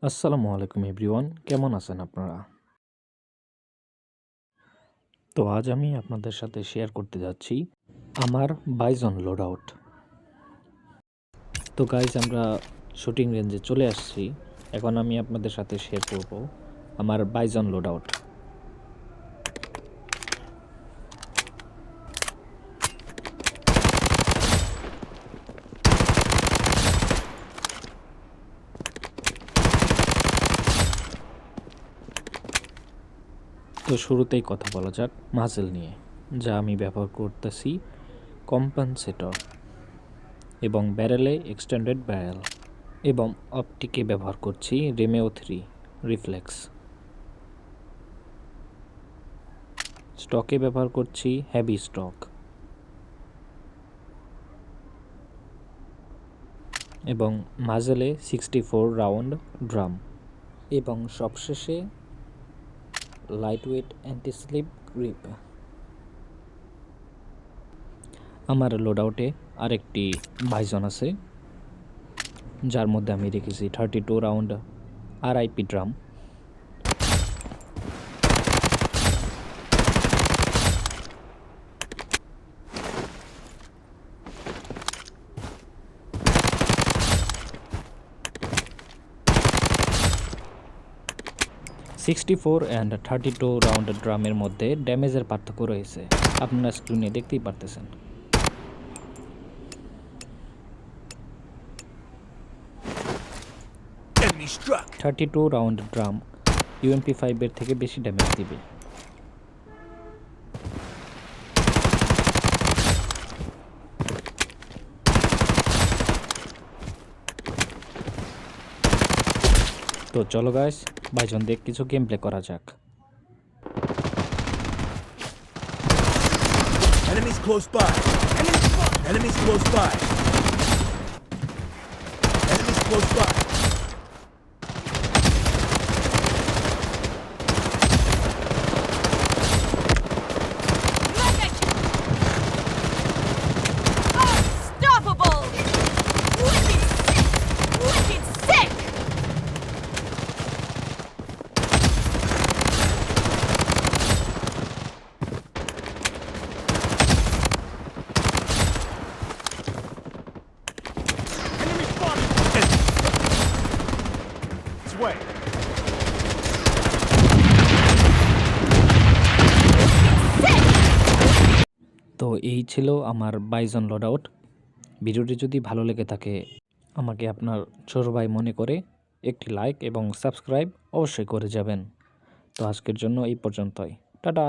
আসসালামু আলাইকুম এভরিওয়ান, কেমন আছেন আপনারা? তো আজ আমি আপনাদের সাথে শেয়ার করতে যাচ্ছি আমার বাইজন লোড আউট। তো গাইজ, আমরা শুটিং রেঞ্জে চলে আসছি। এখন আমি আপনাদের সাথে শেয়ার করব আমার বাইজন লোড আউট। তো শুরুতেই কথা বলা যাক মাজেল নিয়ে, যা আমি ব্যবহার করতেছি কম্পেনসেটর এবং ব্যারেলে এক্সটেন্ডেড ব্যারেল, এবং অপটিকে ব্যবহার করছি রেমেও 3 রিফ্লেক্স। স্টকে ব্যবহার করছি হেভি স্টক এবং মাজেলে 64 রাউন্ড ড্রাম, এবং সবশেষে লাইটওয়েট অ্যান্টি স্লিপ গ্রিপ। আমার লোড আউটে আরেকটি বাইজন আছে, যার মধ্যে আমি রেখেছি 32 round RIP drum. $64 and 32 round ড্রামের মধ্যে ড্যামেজের পার্থক্য রয়েছে, আপনারা স্ক্রিনে দেখতেই পারতেছেন। Enemy struck. 32 round drum UMP5 এর থেকে বেশি ড্যামেজ দিবে। তো চলো গাইস, বাইজন দিয়ে কিছু গেম প্লে করা যাক। Enemies close by. Enemies close by. Enemies close by. Unstoppable! Wicked sick! Enemy spotted. This way. তো এই ছিল আমার বাইজন লোড আউট। ভিডিওটি যদি ভালো লেগে থাকে আমাকে আপনার ছোট ভাই মনে করে একটি লাইক এবং সাবস্ক্রাইব অবশ্যই করে যাবেন। তো আজকের জন্য এই পর্যন্তই। টাটা।